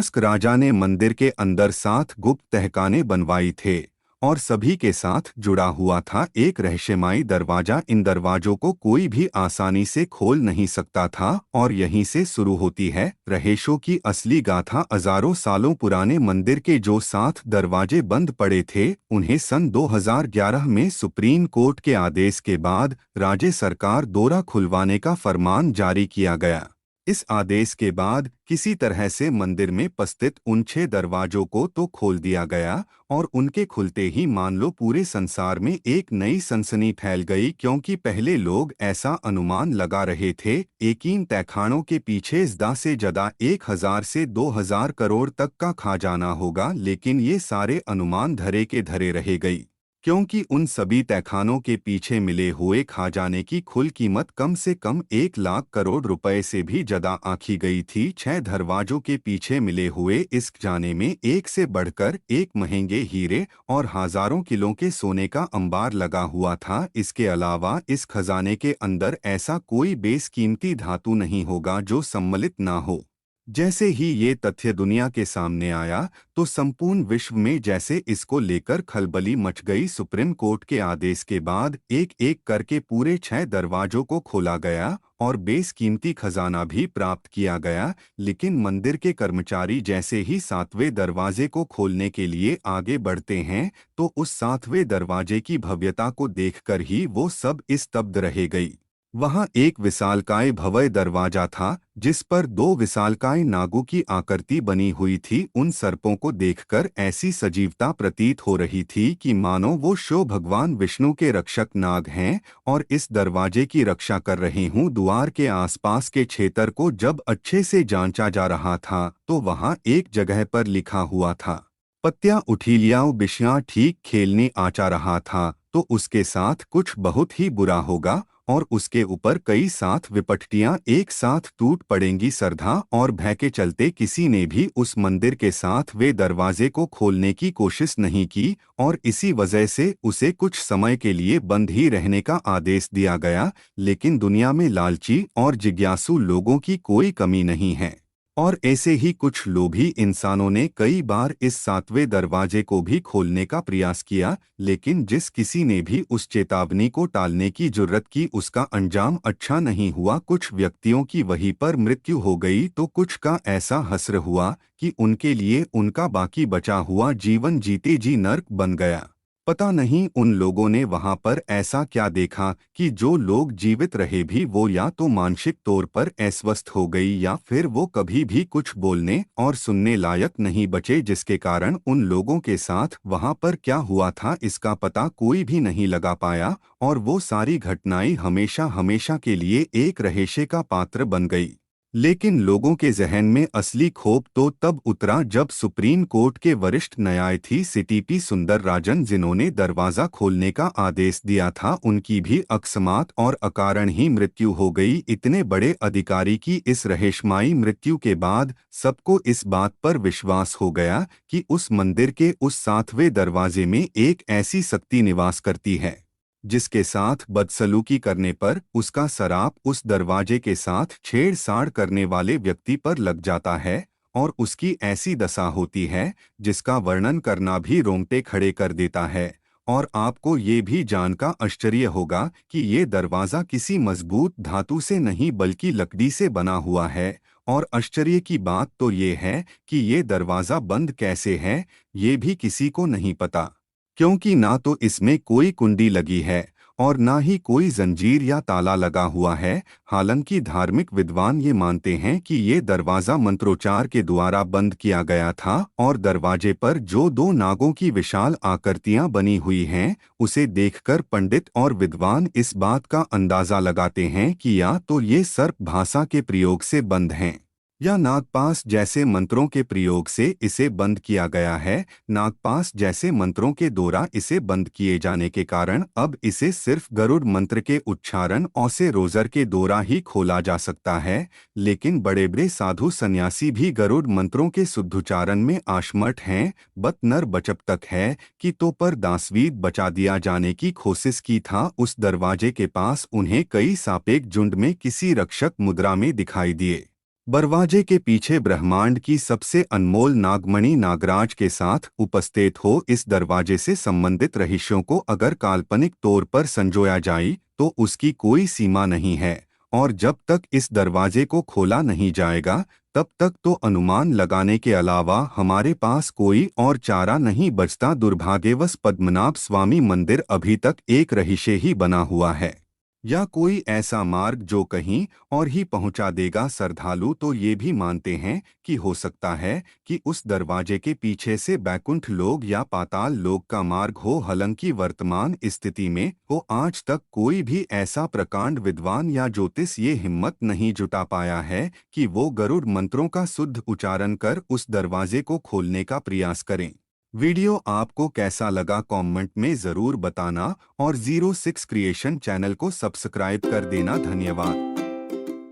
ज़ास्क राजा ने मंदिर के अंदर 7 गुप्त तहखाने बनवाई थे और सभी के साथ जुड़ा हुआ था एक रहस्यमयी दरवाजा। इन दरवाजों को कोई भी आसानी से खोल नहीं सकता था और यहीं से शुरू होती है रहस्यों की असली गाथा। हजारों सालों पुराने मंदिर के जो 7 दरवाजे बंद पड़े थे, उन्हें सन 2011 में सुप्रीम कोर्ट के आदेश के बाद राज्य सरकार द्वारा खुलवाने का फरमान जारी किया गया। इस आदेश के बाद किसी तरह से मंदिर में उपस्थित उन 6 दरवाजों को तो खोल दिया गया और उनके खुलते ही मान लो पूरे संसार में एक नई सनसनी फैल गई, क्योंकि पहले लोग ऐसा अनुमान लगा रहे थे एक इन तहखानों के पीछे ज़्यादा से ज़्यादा 1000 से 2000 करोड़ तक का खजाना होगा, लेकिन ये सारे अनुमान धरे के धरे रह गई, क्योंकि उन सभी तहखानों के पीछे मिले हुए खजाने की कुल कीमत कम से कम 1 लाख करोड़ रुपए से भी ज्यादा आंकी गई थी। 6 दरवाजों के पीछे मिले हुए इस खजाने में एक से बढ़कर एक महंगे हीरे और हजारों किलो के सोने का अंबार लगा हुआ था। इसके अलावा इस खजाने के अंदर ऐसा कोई बेशकीमती धातु नहीं होगा जो सम्मिलित ना हो। जैसे ही ये तथ्य दुनिया के सामने आया तो संपूर्ण विश्व में जैसे इसको लेकर खलबली मच गई। सुप्रीम कोर्ट के आदेश के बाद एक एक करके पूरे 6 दरवाजों को खोला गया और बेशकीमती खजाना भी प्राप्त किया गया, लेकिन मंदिर के कर्मचारी जैसे ही 7वें दरवाजे को खोलने के लिए आगे बढ़ते हैं तो उस 7वें दरवाजे की भव्यता को देखकर ही वो सब स्तब्ध रह गई। वहां एक विशालकाय भव्य दरवाजा था जिस पर 2 विशालकाय नागों की आकृति बनी हुई थी। उन सर्पों को देखकर ऐसी सजीवता प्रतीत हो रही थी कि मानो वो शिव भगवान विष्णु के रक्षक नाग हैं और इस दरवाजे की रक्षा कर रहे हूँ। द्वार के आसपास के क्षेत्र को जब अच्छे से जांचा जा रहा था तो वहां एक जगह पर लिखा हुआ था, पत्तियां उठीलियाओ बिशियां ठीक खेलने आचा रहा था तो उसके साथ कुछ बहुत ही बुरा होगा और उसके ऊपर कई 7 विपत्तियां एक साथ टूट पड़ेंगी। श्रद्धा और भय के चलते किसी ने भी उस मंदिर के साथ वे दरवाजे को खोलने की कोशिश नहीं की और इसी वजह से उसे कुछ समय के लिए बंद ही रहने का आदेश दिया गया। लेकिन दुनिया में लालची और जिज्ञासु लोगों की कोई कमी नहीं है और ऐसे ही कुछ लोभी इंसानों ने कई बार इस 7वें दरवाजे को भी खोलने का प्रयास किया, लेकिन जिस किसी ने भी उस चेतावनी को टालने की जुर्रत की उसका अंजाम अच्छा नहीं हुआ। कुछ व्यक्तियों की वहीं पर मृत्यु हो गई तो कुछ का ऐसा हश्र हुआ कि उनके लिए उनका बाकी बचा हुआ जीवन जीते जी नर्क बन गया। पता नहीं उन लोगों ने वहां पर ऐसा क्या देखा कि जो लोग जीवित रहे भी वो या तो मानसिक तौर पर अस्वस्थ हो गई या फिर वो कभी भी कुछ बोलने और सुनने लायक नहीं बचे, जिसके कारण उन लोगों के साथ वहां पर क्या हुआ था इसका पता कोई भी नहीं लगा पाया और वो सारी घटनाएं हमेशा हमेशा के लिए एक रहस्य का पात्र बन गई। लेकिन लोगों के जहन में असली खौफ तो तब उतरा जब सुप्रीम कोर्ट के वरिष्ठ न्यायाधीश सीटीपी सुंदरराजन, जिन्होंने दरवाजा खोलने का आदेश दिया था, उनकी भी अकस्मात और अकारण ही मृत्यु हो गई। इतने बड़े अधिकारी की इस रहस्यमयी मृत्यु के बाद सबको इस बात पर विश्वास हो गया कि उस मंदिर के उस 7वें दरवाजे में एक ऐसी शक्ति निवास करती है जिसके साथ बदसलूकी करने पर उसका सराप उस दरवाजे के साथ छेड़छाड़ करने वाले व्यक्ति पर लग जाता है और उसकी ऐसी दशा होती है जिसका वर्णन करना भी रोंगटे खड़े कर देता है। और आपको ये भी जानकर आश्चर्य होगा कि ये दरवाज़ा किसी मजबूत धातु से नहीं बल्कि लकड़ी से बना हुआ है। और आश्चर्य की बात तो ये है कि ये दरवाज़ा बंद कैसे है ये भी किसी को नहीं पता, क्योंकि ना तो इसमें कोई कुंडी लगी है और ना ही कोई जंजीर या ताला लगा हुआ है। हालांकि धार्मिक विद्वान ये मानते हैं कि ये दरवाज़ा मंत्रोच्चार के द्वारा बंद किया गया था और दरवाजे पर जो 2 नागों की विशाल आकृतियां बनी हुई हैं उसे देखकर पंडित और विद्वान इस बात का अंदाज़ा लगाते हैं कि या तो ये सर्प भाषा के प्रयोग से बंद हैं या नागपाश जैसे मंत्रों के प्रयोग से इसे बंद किया गया है। नागपाश जैसे मंत्रों के द्वारा इसे बंद किए जाने के कारण अब इसे सिर्फ गरुड़ मंत्र के उच्चारण और से रोजर के द्वारा ही खोला जा सकता है। लेकिन बड़े बड़े साधु सन्यासी भी गरुड़ मंत्रों के शुद्धोच्चारण में आशमठ हैं। बत नर बचब तक है कि तो पर दासवीद बचा दिया जाने की कोशिश की था। उस दरवाजे के पास उन्हें कई सापेक झुंड में किसी रक्षक मुद्रा में दिखाई दिए। दरवाजे के पीछे ब्रह्मांड की सबसे अनमोल नागमणि नागराज के साथ उपस्थित हो। इस दरवाजे से संबंधित रहस्यों को अगर काल्पनिक तौर पर संजोया जाए तो उसकी कोई सीमा नहीं है, और जब तक इस दरवाजे को खोला नहीं जाएगा तब तक तो अनुमान लगाने के अलावा हमारे पास कोई और चारा नहीं बचता। दुर्भाग्यवश पद्मनाभ स्वामी मंदिर अभी तक एक रहस्य ही बना हुआ है, या कोई ऐसा मार्ग जो कहीं और ही पहुंचा देगा। श्रद्धालु तो ये भी मानते हैं कि हो सकता है कि उस दरवाजे के पीछे से बैकुंठ लोक या पाताल लोक का मार्ग हो। हालांकि वर्तमान स्थिति में वो आज तक कोई भी ऐसा प्रकांड विद्वान या ज्योतिष ये हिम्मत नहीं जुटा पाया है कि वो गरुड़ मंत्रों का शुद्ध उच्चारण कर उस दरवाजे को खोलने का प्रयास करें। वीडियो आपको कैसा लगा कमेंट में ज़रूर बताना, और 06 क्रिएशन चैनल को सब्सक्राइब कर देना। धन्यवाद।